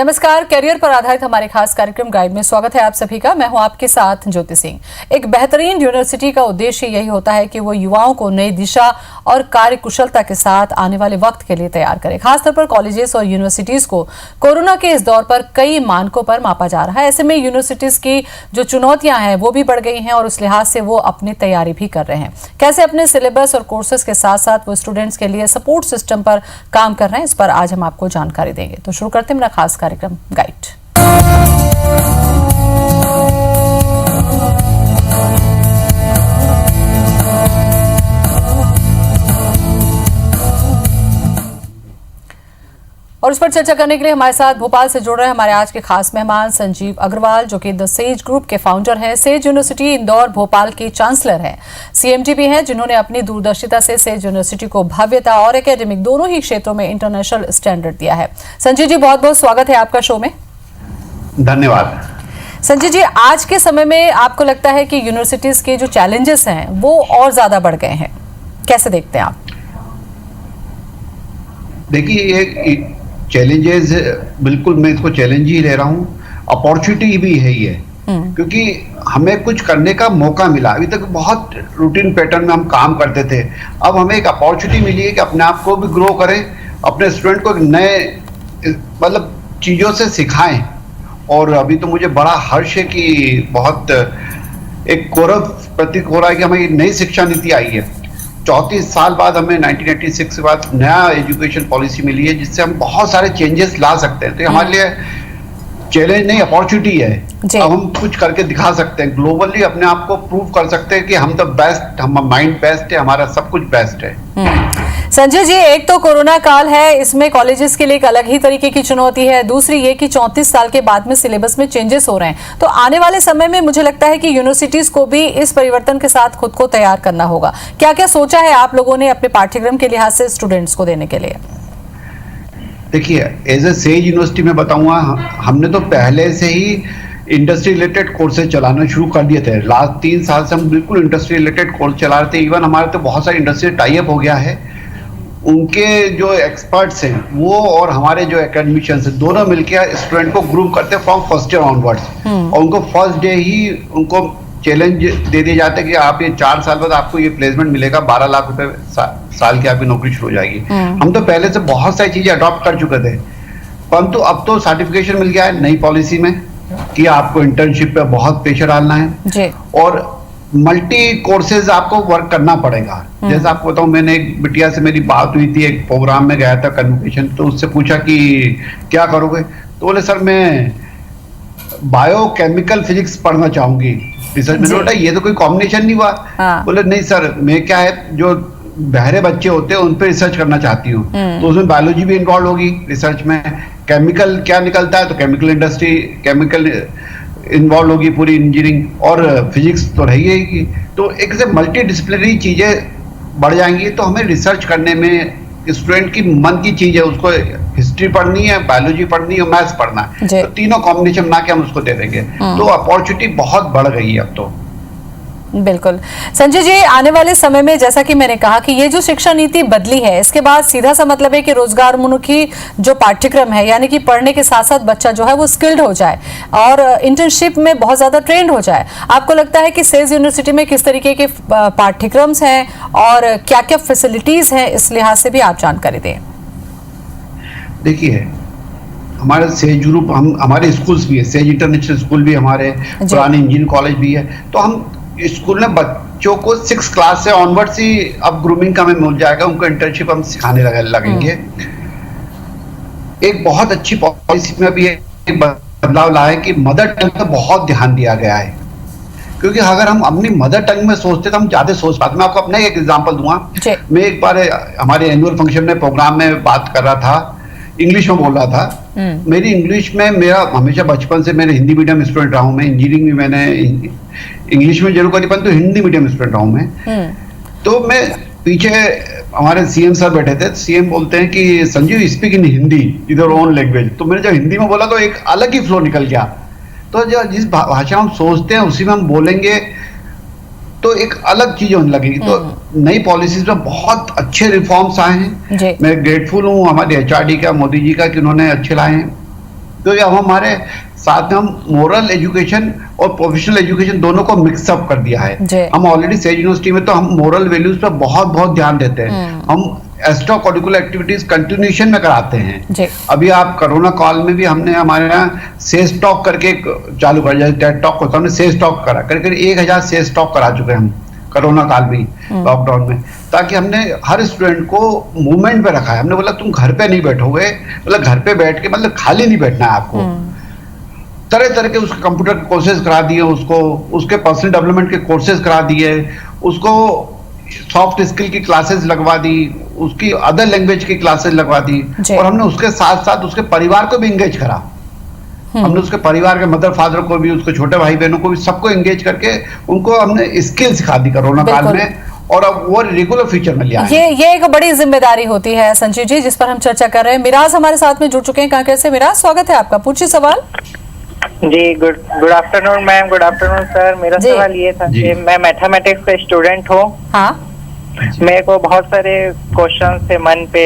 नमस्कार, करियर पर आधारित हमारे खास कार्यक्रम गाइड में स्वागत है आप सभी का। मैं हूं आपके साथ ज्योति सिंह। एक बेहतरीन यूनिवर्सिटी का उद्देश्य यही होता है कि वो युवाओं को नई दिशा और कार्य कुशलता के साथ आने वाले वक्त के लिए तैयार करे। खासतौर पर कॉलेजेस और यूनिवर्सिटीज को कोरोना के इस दौर पर कई मानकों पर मापा जा रहा है। ऐसे में यूनिवर्सिटीज की जो चुनौतियां हैं वो भी बढ़ गई हैं और उस लिहाज से वो अपनी तैयारी भी कर रहे हैं। कैसे अपने सिलेबस और कोर्सेज के साथ साथ वो स्टूडेंट्स के लिए सपोर्ट सिस्टम पर काम कर रहे हैं, इस पर आज हम आपको जानकारी देंगे। तो शुरू करते हैं मेरा खास कार्यक्रम गाइड। और उस पर चर्चा करने के लिए हमारे साथ भोपाल से जुड़ रहे हैं हमारे आज के खास मेहमान संजीव अग्रवाल, जो कि द सेज ग्रुप के फाउंडर हैं। सेज यूनिवर्सिटी इंदौर भोपाल की चांसलर हैं, सीएमटी भी हैं, जिन्होंने अपनी दूरदर्शिता से सेज यूनिवर्सिटी को भव्यता और एकेडमिक दोनों ही क्षेत्रों में इंटरनेशनल स्टैंडर्ड दिया है। संजीव जी, बहुत बहुत स्वागत है आपका शो में। धन्यवाद। संजय जी, आज के समय में आपको लगता है कि यूनिवर्सिटीज के जो चैलेंजेस हैं वो और ज्यादा बढ़ गए हैं, कैसे देखते हैं आप? देखिए, ये चैलेंजेस बिल्कुल मैं इसको चैलेंज ही ले रहा हूँ, अपॉर्चुनिटी भी है ये, क्योंकि हमें कुछ करने का मौका मिला। अभी तक बहुत रूटीन पैटर्न में हम काम करते थे, अब हमें एक अपॉर्चुनिटी मिली है कि अपने आप को भी ग्रो करें, अपने स्टूडेंट को एक नए मतलब चीज़ों से सिखाएं। और अभी तो मुझे बड़ा हर्ष है कि बहुत एक गौरव प्रतीक हो रहा है कि हमें नई शिक्षा नीति आई है। 34 साल बाद हमें 1986 के बाद नया एजुकेशन पॉलिसी मिली है, जिससे हम बहुत सारे चेंजेस ला सकते हैं। तो हमारे लिए चैलेंज नहीं, अपॉर्चुनिटी है। अब हम कुछ करके दिखा सकते हैं, ग्लोबली अपने आप को प्रूव कर सकते हैं कि हम तो बेस्ट, हम माइंड बेस्ट है, हमारा सब कुछ बेस्ट है। संजय जी, एक तो कोरोना काल है, इसमें कॉलेजेस के लिए एक अलग ही तरीके की चुनौती है। दूसरी ये कि 34 साल के बाद में सिलेबस में चेंजेस हो रहे हैं। तो आने वाले समय में मुझे लगता है कि यूनिवर्सिटीज को भी इस परिवर्तन के साथ खुद को तैयार करना होगा। क्या क्या सोचा है आप लोगों ने अपने पाठ्यक्रम के लिहाज से स्टूडेंट्स को देने के लिए? देखिए, एज ए सेज यूनिवर्सिटी में बताऊंगा, हमने तो पहले से ही इंडस्ट्री रिलेटेड कोर्सेज चलाना शुरू कर दिए थे। लास्ट 3 साल से हम बिल्कुल इंडस्ट्री रिलेटेड कोर्स चला रहे थे। इवन हमारे तो बहुत सारे इंडस्ट्री टाई अप हो गया है। उनके जो एक्सपर्ट्स हैं वो और हमारे जो एकेडमिशियंस हैं, दोनों मिलकर स्टूडेंट को ग्रूम करते हैं फ्रॉम फर्स्ट ईयर ऑनवर्ड्स। और उनको फर्स्ट डे ही उनको चैलेंज दे दिए जाते हैं कि आप ये 4 साल बाद आपको ये प्लेसमेंट मिलेगा, 12 लाख रुपए साल की आपकी नौकरी शुरू हो जाएगी। हम तो पहले से बहुत सारी चीजें अडॉप्ट कर चुके थे, परंतु अब तो सर्टिफिकेशन मिल गया है नई पॉलिसी में कि आपको इंटर्नशिप पे बहुत प्रेशर डालना है और मल्टी कोर्सेज आपको वर्क करना पड़ेगा। जैसे आपको बताऊं, मैंने एक बिटिया से मेरी बात हुई थी, एक प्रोग्राम में गया था कन्वोकेशन, तो उससे पूछा कि क्या करोगे, तो बोले सर मैं बायोकेमिकल फिजिक्स पढ़ना चाहूंगी रिसर्च में। बोला ये तो कोई कॉम्बिनेशन नहीं हुआ। बोले नहीं सर, मैं क्या है, जो बहरे बच्चे होते हैं उन पर रिसर्च करना चाहती हूँ, तो उसमें बायोलॉजी भी इन्वॉल्व होगी रिसर्च में। केमिकल क्या निकलता है, तो केमिकल इंडस्ट्री, केमिकल इन्वॉल्व होगी, पूरी इंजीनियरिंग, और फिजिक्स तो रही। तो एक से मल्टी डिसिप्लिनरी चीजें बढ़ जाएंगी। तो हमें रिसर्च करने में स्टूडेंट की मन की चीज है, उसको हिस्ट्री पढ़नी है, बायोलॉजी पढ़नी है, मैथ्स पढ़ना है, तो तीनों कॉम्बिनेशन बना के हम उसको दे देंगे। तो अपॉर्चुनिटी बहुत बढ़ गई है अब तो। बिल्कुल। संजय जी, आने वाले समय में जैसा कि मैंने कहा कि ये जो शिक्षा नीति बदली है, इसके बाद सीधा सा मतलब है कि रोजगारोन्मुखी जो पाठ्यक्रम है, यानी कि पढ़ने के साथ साथ बच्चा जो है वो स्किल्ड हो जाए और इंटर्नशिप में बहुत ज्यादा ट्रेंड हो जाए। आपको लगता है कि सेज यूनिवर्सिटी में किस तरीके के पाठ्यक्रम्स हैं और क्या क्या फैसिलिटीज हैं, इस लिहाज से भी आप जानकारी दें। देखिए, हमारे सेज ग्रुप, हमारे स्कूल्स भी है, सेज इंटरनेशनल स्कूल भी हमारे, पुराने इंजीनियरिंग कॉलेज भी है। तो हम स्कूल में बच्चों को 6 क्लास से ऑनवर्ड्स ही अब ग्रूमिंग का हमें मिल जाएगा, उनको इंटर्नशिप हम सिखाने लगेंगे। एक बहुत अच्छी पॉलिसी में भी एक बदलाव लाया है कि मदर टंग पे बहुत ध्यान दिया गया है, क्योंकि अगर हम अपनी मदर टंग में सोचते तो हम ज्यादा सोच पाते। मैं आपको अपना एक एग्जांपल दूंगा। मैं एक बार हमारे एनुअल फंक्शन में प्रोग्राम में बात कर रहा था, इंग्लिश में बोल रहा था। मेरी इंग्लिश में, मेरा हमेशा बचपन से मेरे हिंदी मीडियम स्टूडेंट रहा हूँ मैं, इंजीनियरिंग भी मैंने इंग्लिश में जरूर करी, परंतु हिंदी मीडियम स्टूडेंट रहा हूँ मैं। तो मैं पीछे हमारे सीएम सर बैठे थे, सीएम बोलते हैं कि संजीव स्पीक इन हिंदी, इधर ओन लैंग्वेज। तो मैंने जब हिंदी में बोला तो एक अलग ही फ्लो निकल गया। तो जब जिस भाषा हम सोचते हैं उसी में हम बोलेंगे तो एक अलग चीज होने लगेगी। तो नई पॉलिसीज में बहुत अच्छे रिफॉर्म्स आए हैं। मैं ग्रेटफुल हूँ हमारे एचआरडी का, मोदी जी का, कि उन्होंने अच्छे लाए हैं। तो ये हमारे साथ में हम मोरल एजुकेशन और प्रोफेशनल एजुकेशन दोनों को मिक्सअप कर दिया है। हम ऑलरेडी सेज यूनिवर्सिटी में तो हम मोरल वैल्यूज पर बहुत ध्यान देते हैं। हम एक्स्ट्रा करिकुलर एक्टिविटीज कंटिन्यूएशन में कराते हैं। अभी आप कोरोना काल में भी हमने हमारे यहाँ सेज टॉक करके चालू कर, जैसे टेड टॉक होता है, हमने सेज टॉक करा, करीब 1000 सेज टॉक करा चुके हैं हम कोरोना काल में, लॉकडाउन में, ताकि हमने हर स्टूडेंट को मूवमेंट पे रखा है। हमने बोला तुम घर पे नहीं बैठोगे, मतलब घर पे बैठ के मतलब खाली नहीं बैठना है आपको। तरह तरह के उसके कंप्यूटर के कोर्सेज करा दिए, उसको उसके पर्सनल डेवलपमेंट के कोर्सेज करा दिए, उसको सॉफ्ट स्किल की क्लासेस लगवा दी, उसकी अदर लैंग्वेज की क्लासेस लगवा दी, और हमने उसके साथ साथ उसके परिवार को भी एंगेज करा। हमने उसके परिवार के मदर फादर को भी, उसके छोटे भाई बहनों को भी, सबको एंगेज करके उनको हमने स्किल सिखा दी कोरोना काल में, और अब वो रेगुलर फीचर में लिया। ये एक बड़ी जिम्मेदारी होती है संजीव जी, जिस पर हम चर्चा कर रहे हैं। मिराज हमारे साथ में जुड़ चुके हैं कांकेर से। मिराज, स्वागत है आपका, पूछिए सवाल। जी, good afternoon ma'am, good afternoon sir. मेरा सवाल ये था कि मैं मैथमेटिक्स का स्टूडेंट हूँ। हाँ, मेरे को बहुत सारे क्वेश्चन थे मन पे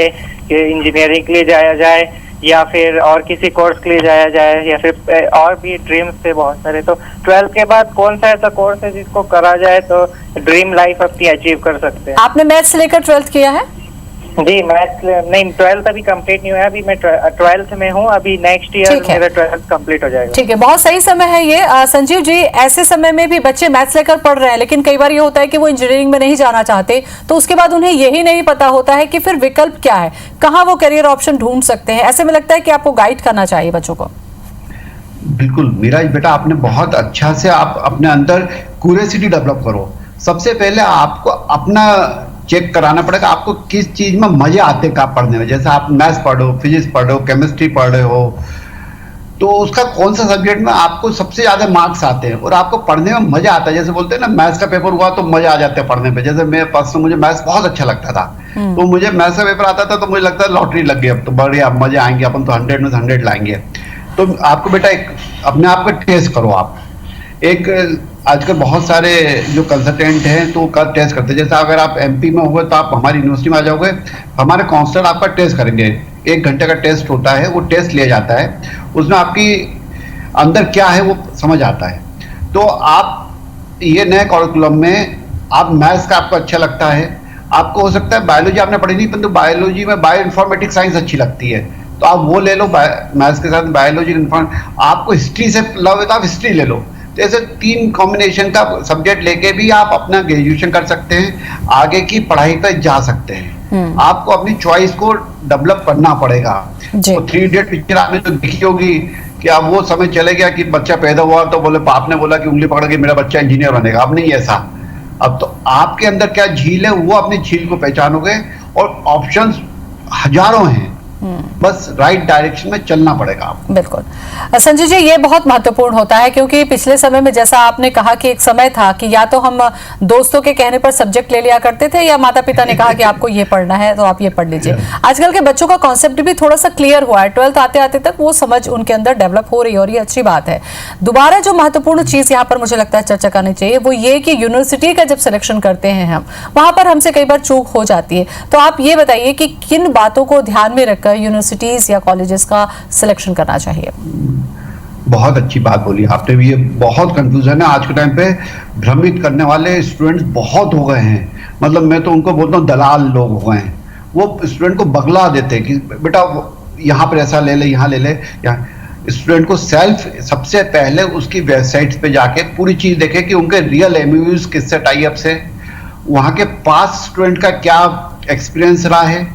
कि इंजीनियरिंग के लिए जाया जाए या फिर और किसी कोर्स के लिए जाया जाए, या फिर और भी ड्रीम्स थे बहुत सारे। तो 12th के बाद कौन सा ऐसा कोर्स है जिसको करा जाए तो ड्रीम लाइफ अपनी अचीव कर सकते हैं? आपने मैथ्स से लेकर 12th किया है? जी, मैथ्स नहीं, 12th अभी कंप्लीट नहीं हुआ, अभी मैं 12th में हूँ। अभी नेक्स्ट ईयर मेरा 12th कंप्लीट हो जाएगा। ठीक है, बहुत सही समय है ये। संजीव जी, ऐसे समय में भी बच्चे मैथ्स लेकर पढ़ रहे हैं, लेकिन कई बार ये होता है कि वो इंजीनियरिंग में नहीं जाना चाहते, तो उसके बाद उन्हें यही नहीं पता होता है कि फिर विकल्प क्या है, कहाँ वो करियर ऑप्शन ढूंढ सकते हैं। ऐसे में लगता है कि आपको गाइड करना चाहिए बच्चों को। बिल्कुल मिराज बेटा, आपने बहुत अच्छा से आप अपने अंदर क्यूरियोसिटी डेवलप करो। सबसे पहले आपको अपना चेक कराना पड़ेगा, आपको किस चीज में मजे आते हैं पढ़ने में। जैसे आप मैथ्स पढ़ रहे हो, फिजिक्स पढ़ रहे हो, केमिस्ट्री पढ़ रहे हो, तो उसका कौन सा सब्जेक्ट में आपको सबसे ज्यादा मार्क्स आते हैं और आपको पढ़ने में मजा आता है। जैसे बोलते हैं ना, मैथ्स का पेपर हुआ तो मजा आ जाते हैं पढ़ने में। जैसे मैं पर्सनल, मुझे मैथ्स बहुत अच्छा लगता था, तो मुझे मैथ्स का पेपर आता था तो मुझे लगता है लॉटरी लग गई, अब तो बढ़िया मजे आएंगे, अपन तो 100 में 100 लाएंगे। तो आपको बेटा एक अपने आप का टेस्ट करो। आप एक आजकल बहुत सारे जो कंसल्टेंट हैं तो का टेस्ट करते हैं। जैसे अगर आप एमपी में हुए तो आप हमारी यूनिवर्सिटी में आ जाओगे, हमारे काउंसलर आपका टेस्ट करेंगे। 1 घंटे का टेस्ट होता है, वो टेस्ट लिया जाता है, उसमें आपकी अंदर क्या है वो समझ आता है। तो आप ये नए करिकुलम में आप मैथ्स का आपको अच्छा लगता है, आपको हो सकता है बायोलॉजी आपने पढ़ी नहीं, परंतु बायोलॉजी में बायो इन्फॉर्मेटिक साइंस अच्छी लगती है, तो आप वो ले लो मैथ्स के साथ बायोलॉजी। आपको हिस्ट्री से लव है तो आप हिस्ट्री ले लो। तो ऐसे 3 कॉम्बिनेशन का सब्जेक्ट लेके भी आप अपना ग्रेजुएशन कर सकते हैं, आगे की पढ़ाई पर जा सकते हैं। आपको अपनी चॉइस को डेवलप करना पड़ेगा। तो 3 इडियट पिक्चर आपने तो देखी होगी कि अब वो समय चले गया कि बच्चा पैदा हुआ तो बोले, बाप ने बोला कि उंगली पकड़ के मेरा बच्चा इंजीनियर बनेगा। अब नहीं ऐसा। अब तो आपके अंदर क्या झील है, वो अपनी झील को पहचानोगे, और ऑप्शंस हजारों हैं, बस राइट डायरेक्शन में चलना पड़ेगा आपको। बिल्कुल संजय जी, ये बहुत महत्वपूर्ण होता है, क्योंकि पिछले समय में जैसा आपने कहा कि एक समय था कि या तो हम दोस्तों के कहने पर सब्जेक्ट ले लिया करते थे, या माता पिता ने कहा कि आपको ये पढ़ना है तो आप ये पढ़ लीजिए। आजकल के बच्चों का कॉन्सेप्ट भी थोड़ा सा क्लियर हुआ है, 12th आते आते तक वो समझ उनके अंदर डेवलप हो रही है, और ये अच्छी बात है। दोबारा जो महत्वपूर्ण चीज यहाँ पर मुझे लगता है चर्चा करनी चाहिए, वो ये कि यूनिवर्सिटी का जब सिलेक्शन करते हैं हम, वहां पर हमसे कई बार चूक हो जाती है। तो आप ये बताइए कि किन बातों को ध्यान में रखकर यूनिवर्सिटीज या कॉलेजेस का सिलेक्शन करना चाहिए? बहुत अच्छी बात बोली आपने भी। ये बहुत कंफ्यूजन है आज के टाइम पे, भ्रमित करने वाले स्टूडेंट्स बहुत हो गए हैं। मतलब मैं तो उनको बोलता हूँ दलाल लोग हो गए हैं। वो स्टूडेंट को बगला देते हैं कि बेटा यहाँ पर ऐसा ले ले, यहाँ ले ले। स्टूडेंट को सबसे पहले उसकी वेबसाइट्स पे जाके पूरी चीज देखे कि उनके रियल एमयूज किससे टाई अप से, वहाँ के पास स्टूडेंट का क्या एक्सपीरियंस रहा है,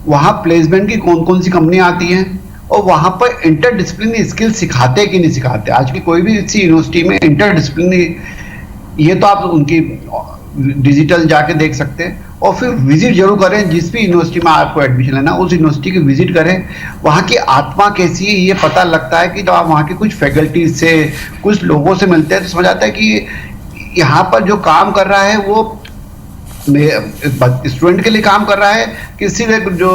वहाँ प्लेसमेंट की कौन कौन सी कंपनियां आती हैं, और वहां पर इंटरडिसिप्लिनरी स्किल सिखाते कि नहीं सिखाते। आज की कोई भी इसी यूनिवर्सिटी में इंटरडिसिप्लिनरी, ये तो आप उनकी डिजिटल जाके देख सकते हैं। और फिर विजिट जरूर करें, जिस भी यूनिवर्सिटी में आपको एडमिशन लेना उस यूनिवर्सिटी की विजिट करें। वहाँ की आत्मा कैसी है ये पता लगता है कि जब आप वहाँ की कुछ फैकल्टी से, कुछ लोगों से मिलते हैं तो समझ आता है कि यहाँ पर जो काम कर रहा है वो स्टूडेंट के लिए काम कर रहा है कि सिर्फ जो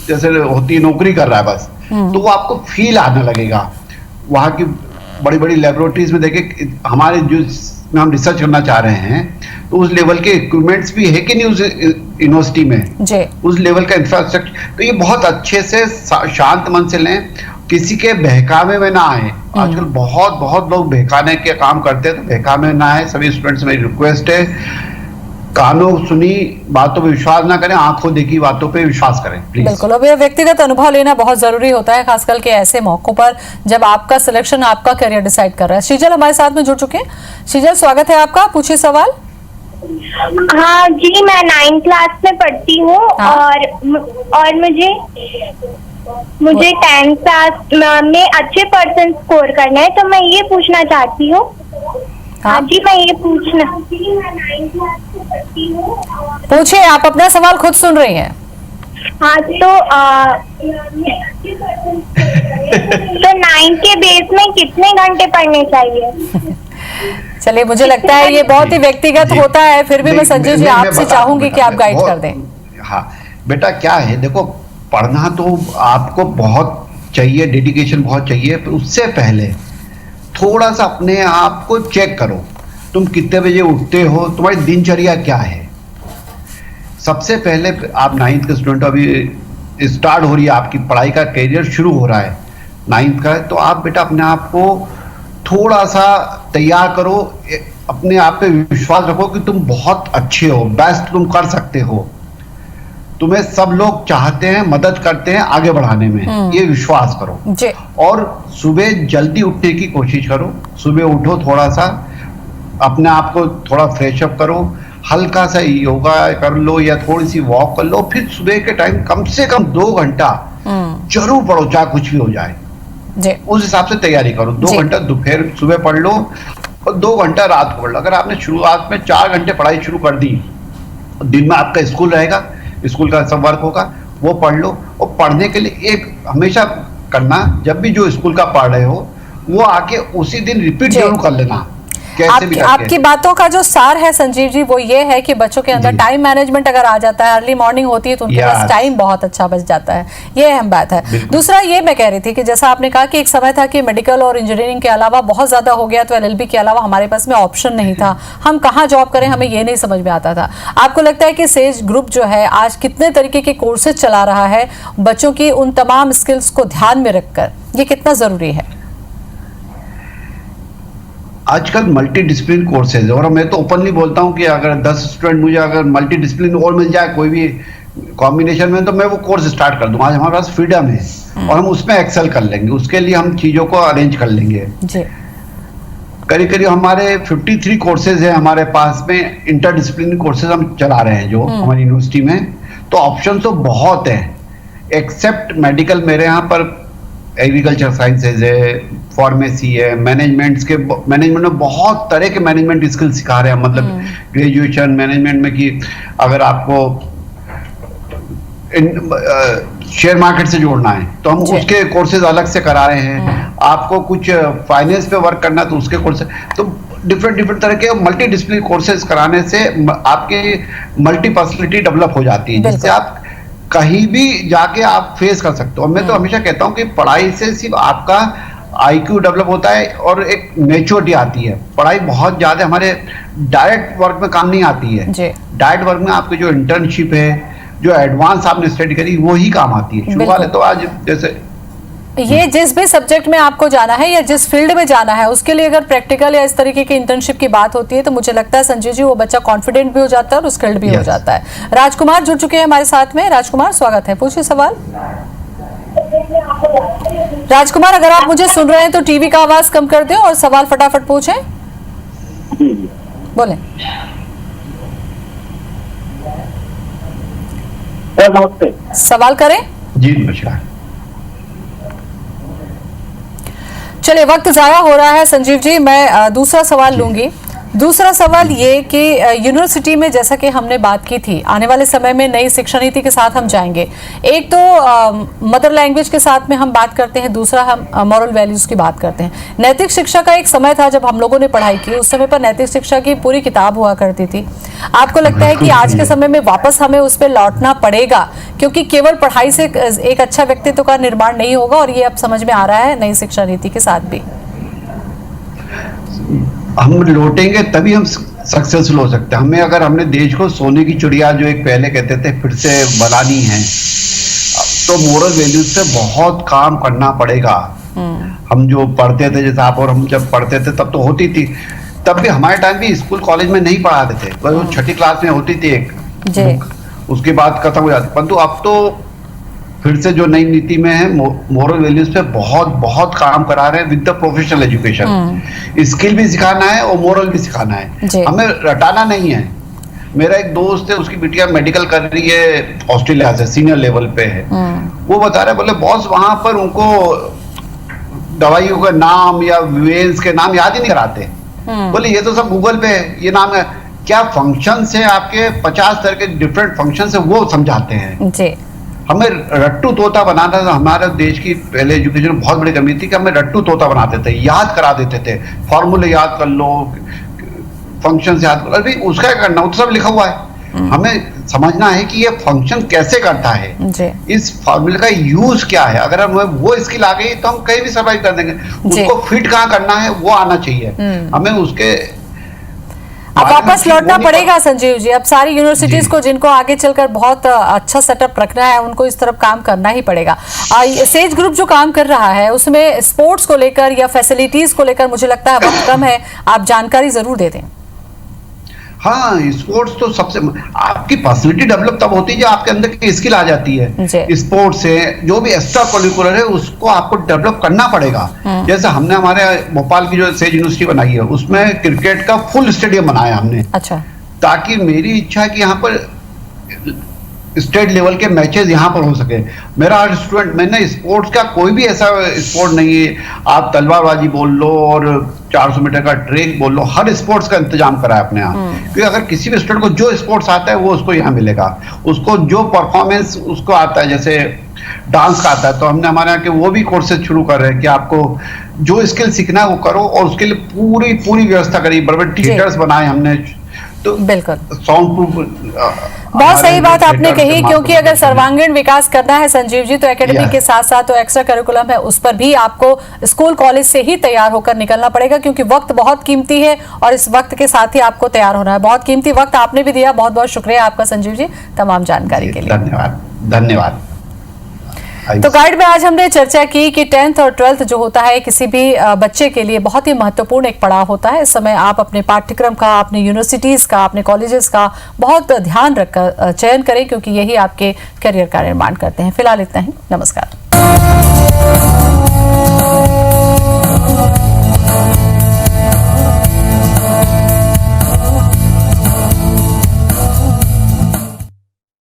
जैसे होती है नौकरी कर रहा है बस। तो वो आपको फील आने लगेगा। वहाँ की बड़ी बड़ी लेबोरेटरीज में देखे, हमारे जो में हम रिसर्च करना चाह रहे हैं तो उस लेवल के इक्विपमेंट्स भी है कि नहीं उस यूनिवर्सिटी में, उस लेवल का इंफ्रास्ट्रक्चर। तो ये बहुत अच्छे से शांत मन से लें, किसी के बहकावे में ना आए। आजकल बहुत बहुत लोग बहकाने के काम करते हैं, तो बहकावे में ना आए। सभी स्टूडेंट्स मेरी रिक्वेस्ट है, कानों सुनी बातों पे विश्वास ना करें, आंखों देखी बातों पे विश्वास करें प्लीज। बिल्कुल, अब ये व्यक्तिगत अनुभव लेना बहुत जरूरी होता है, खासकर के ऐसे मौकों पर जब आपका सिलेक्शन आपका करियर डिसाइड कर रहा है। श्रीजल हमारे साथ में जुड़ चुके हैं। श्रीजल, स्वागत है आपका, पूछिए सवाल। हाँ जी, मैं 9th क्लास में पढ़ती हूँ। हाँ? और मुझे 10th क्लास में अच्छे परसेंट स्कोर करना है, तो मैं ये पूछना चाहती हूँ। हाँ जी, मैं ये पूछना, मैं 9th क्लास में पढ़ती हूँ। पूछिए, आप अपना सवाल खुद सुन रही हैं। हाँ, तो 9th के बेस में कितने घंटे पढ़ने चाहिए? चलिए, मुझे लगता है ये बहुत ही व्यक्तिगत होता है, फिर भी मैं संजय जी आपसे चाहूंगी कि आप गाइड कर दें। हाँ बेटा, क्या है, देखो पढ़ना तो आपको बहुत चाहिए, डेडिकेशन बहुत चाहिए, पर उससे पहले थोड़ा सा अपने आप को चेक करो। तुम कितने बजे उठते हो, तुम्हारी दिनचर्या क्या है। सबसे पहले आप 9th के स्टूडेंट, अभी स्टार्ट हो रही है आपकी पढ़ाई का करियर, शुरू हो रहा है 9th का, तो आप बेटा अपने आप को थोड़ा सा तैयार करो, अपने आप पे विश्वास रखो कि तुम बहुत अच्छे हो, बेस्ट तुम कर सकते हो। तुम्हें सब लोग चाहते हैं, मदद करते हैं आगे बढ़ाने में, ये विश्वास करो जी। और सुबह जल्दी उठने की कोशिश करो। सुबह उठो, थोड़ा सा अपने आप को थोड़ा फ्रेश अप करो, हल्का सा योगा कर लो या थोड़ी सी वॉक कर लो, फिर सुबह के टाइम कम से कम 2 घंटा जरूर पढ़ो, चाहे कुछ भी हो जाए जी। उस हिसाब से तैयारी करो। 2 घंटा दोपहर सुबह पढ़ लो और 2 घंटा रात को पढ़ लो। अगर आपने शुरुआत में 4 घंटे पढ़ाई शुरू कर दी, दिन में आपका स्कूल रहेगा, स्कूल का सब वर्क होगा, वो पढ़ लो। और पढ़ने के लिए एक हमेशा करना, जब भी जो स्कूल का पढ़ रहे हो वो आके उसी दिन रिपीट जरूर कर लेना। आपकी बातों का जो सार है संजीव जी, वो ये है कि बच्चों के अंदर टाइम मैनेजमेंट अगर आ जाता है, अर्ली मॉर्निंग होती है तो उनके पास टाइम बहुत अच्छा बच जाता है, ये अहम बात है। दूसरा ये मैं कह रही थी कि जैसा आपने कहा कि एक समय था कि मेडिकल और इंजीनियरिंग के अलावा बहुत ज्यादा हो गया, तो LLB के अलावा हमारे पास में ऑप्शन नहीं था, हम कहाँ जॉब करें हमें ये नहीं समझ में आता था। आपको लगता है कि सेज ग्रुप जो है आज कितने तरीके के कोर्सेज चला रहा है बच्चों की उन तमाम स्किल्स को ध्यान में रखकर, ये कितना जरूरी है? आजकल मल्टी डिसिप्लिन कोर्सेज, और मैं तो ओपनली बोलता हूं कि अगर 10 स्टूडेंट मुझे अगर मल्टी डिसिप्लिन और मिल जाए कोई भी कॉम्बिनेशन में, तो मैं वो कोर्स स्टार्ट कर दूंगा। आज हमारे पास फ्रीडम है और हम उसमें एक्सेल कर लेंगे, उसके लिए हम चीजों को अरेंज कर लेंगे। करीब करीब हमारे 53 कोर्सेज है हमारे पास में, इंटर डिसिप्लिन कोर्सेज हम चला रहे हैं जो हमारी यूनिवर्सिटी में। तो ऑप्शन तो बहुत है, एक्सेप्ट मेडिकल मेरे यहाँ पर एग्रीकल्चर साइंसेज है, फार्मेसी है, मैनेजमेंट में बहुत तरह के मैनेजमेंट स्किल सिखा रहे हैं। मतलब ग्रेजुएशन मैनेजमेंट में कि अगर आपको शेयर मार्केट से जोड़ना है तो हम उसके कोर्सेज अलग से करा रहे हैं। आपको कुछ फाइनेंस पे वर्क करना है तो उसके कोर्सेज, तो डिफरेंट तरह के मल्टी डिसिप्लिन कोर्सेज कराने से आपकी मल्टी पर्सनैलिटी डेवलप हो जाती है, जिससे आप कहीं भी जाके आप फेस कर सकते हो। मैं तो हमेशा कहता हूँ कि पढ़ाई से सिर्फ आपका IQ डेवलप होता है और एक मैच्योरिटी आती है। पढ़ाई बहुत ज्यादा हमारे डायरेक्ट वर्क में काम नहीं आती है। डायरेक्ट वर्क में आपके जो इंटर्नशिप है, जो एडवांस आपने स्टडी करी, वो ही काम आती है। शुरू वाले तो आज जैसे ये जिस भी सब्जेक्ट में आपको जाना है या जिस फील्ड में जाना है, उसके लिए अगर प्रैक्टिकल या इस तरीके की इंटर्नशिप की बात होती है तो मुझे लगता है संजय जी वो बच्चा कॉन्फिडेंट भी हो जाता है और स्किल्ड भी हो जाता है। राजकुमार जुड़ चुके हैं हमारे साथ में। राजकुमार, स्वागत है, पूछिए सवाल। राजकुमार, अगर आप मुझे सुन रहे हैं तो टीवी का आवाज कम कर दें और सवाल फटाफट पूछें। बोलें। सवाल करें जी। नमस्कार। चलिए, वक्त जाया हो रहा है संजीव जी, मैं दूसरा सवाल लूंगी। दूसरा सवाल ये कि यूनिवर्सिटी में जैसा कि हमने बात की थी, आने वाले समय में नई शिक्षा नीति के साथ हम जाएंगे। एक तो मदर लैंग्वेज के साथ में हम बात करते हैं, दूसरा हम मॉरल वैल्यूज की बात करते हैं। नैतिक शिक्षा का एक समय था जब हम लोगों ने पढ़ाई की, उस समय पर नैतिक शिक्षा की पूरी किताब हुआ करती थी। आपको लगता है कि आज के समय में वापस हमें उस पर लौटना पड़ेगा, क्योंकि केवल पढ़ाई से एक अच्छा व्यक्तित्व का निर्माण नहीं होगा, और ये अब समझ में आ रहा है नई शिक्षा नीति के साथ भी। हम लौटेंगे तभी हम सक्सेसफुल हो सकते हैं। हमें अगर हमने देश को सोने की चिड़िया जो एक पहले कहते थे फिर से बनानी है, तो मोरल वैल्यूज पे बहुत काम करना पड़ेगा। हम जो पढ़ते थे, जैसे आप और हम जब पढ़ते थे तब तो होती थी, तब भी हमारे टाइम भी स्कूल कॉलेज में नहीं पढ़ाते थे, वो 6ठी क्लास में होती थी एक बुक, उसके बाद खत्म हो जाती। परंतु अब तो फिर से जो नई नीति में है, मोरल वैल्यूज पे बहुत बहुत काम करा रहे हैं with the professional education. Skill भी सिखाना है और मोरल भी सिखाना है, हमें रटाना नहीं है। मेरा एक दोस्त है, उसकी बिटिया मेडिकल कर रही है ऑस्ट्रेलिया से, सीनियर लेवल पे है। वो बता रहे, बोले बॉस वहां पर उनको दवाइयों का नाम या वेंस के नाम याद ही नहीं कराते। बोले ये तो सब गूगल पे है, ये नाम है क्या, फंक्शंस है आपके 50 तरह के डिफरेंट फंक्शंस है, वो समझाते हैं जी। हमें रट्टू तोता बनाना था, हमारे देश की पहले एजुकेशन में बहुत बड़ी कमी थी कि हमें रट्टू तोता बनाते थे, याद करा देते थे, फॉर्मूले याद कर लो, फंक्शंस याद कर लो, अभी उसका क्या करना, वो तो सब लिखा हुआ है। हमें समझना है कि ये फंक्शन कैसे करता है जी। इस फॉर्मूले का यूज क्या है। अगर हमें वो स्किल आ गई तो हम कहीं भी सर्वाइव कर देंगे। उसको फिट कहाँ करना है वो आना चाहिए हमें। उसके अब वापस लौटना पड़ेगा संजीव जी, अब सारी यूनिवर्सिटीज को जिनको आगे चलकर बहुत अच्छा सेटअप रखना है उनको इस तरफ काम करना ही पड़ेगा। सेज ग्रुप जो काम कर रहा है उसमें स्पोर्ट्स को लेकर या फैसिलिटीज को लेकर मुझे लगता है वक्त कम है, आप जानकारी जरूर दे दें। हाँ, स्पोर्ट्स तो सबसे, आपकी पर्सनैलिटी डेवलप तब होती है जब आपके अंदर की स्किल आ जाती है। स्पोर्ट्स से जो भी एक्स्ट्रा करिकुलर है उसको आपको डेवलप करना पड़ेगा। जैसे हमने हमारे भोपाल की जो सेज यूनिवर्सिटी बनाई है उसमें क्रिकेट का फुल स्टेडियम बनाया हमने। अच्छा। ताकि मेरी इच्छा है कि यहाँ पर स्टेट लेवल के मैचेस यहाँ पर हो सके। मेरा हर स्टूडेंट, मैंने स्पोर्ट्स का कोई भी ऐसा स्पोर्ट नहीं है, आप तलवारबाजी बोल लो और 400 मीटर का ट्रेक बोल लो, हर स्पोर्ट्स का इंतजाम करा है अपने यहाँ। क्योंकि अगर किसी भी स्टूडेंट को जो स्पोर्ट्स आता है वो उसको यहाँ मिलेगा, उसको जो परफॉर्मेंस उसको आता है, जैसे डांस का आता है तो हमने हमारे यहाँ के वो भी कोर्सेज शुरू कर रहे हैं कि आपको जो स्किल सीखना है वो करो, और उसके लिए पूरी पूरी व्यवस्था करी, बड़े थिएटर्स बनाए हमने। तो बिल्कुल साउंड प्रूफ, बहुत सही बात आपने कही, क्योंकि अगर सर्वांगीण विकास करना है संजीव जी तो एकेडमी के साथ साथ तो एक्स्ट्रा करिकुलम है उस पर भी आपको स्कूल कॉलेज से ही तैयार होकर निकलना पड़ेगा, क्योंकि वक्त बहुत कीमती है और इस वक्त के साथ ही आपको तैयार होना है। बहुत कीमती वक्त आपने भी दिया, बहुत बहुत शुक्रिया आपका संजीव जी तमाम जानकारी के लिए। धन्यवाद धन्यवाद। तो गाइड में आज हमने चर्चा की कि 10th और 12th जो होता है किसी भी बच्चे के लिए बहुत ही महत्वपूर्ण एक पड़ाव होता है। इस समय आप अपने पाठ्यक्रम का, अपने यूनिवर्सिटीज का, अपने कॉलेजेस का बहुत ध्यान रखकर चयन करें, क्योंकि यही आपके करियर का निर्माण करते हैं। फिलहाल इतना ही, नमस्कार।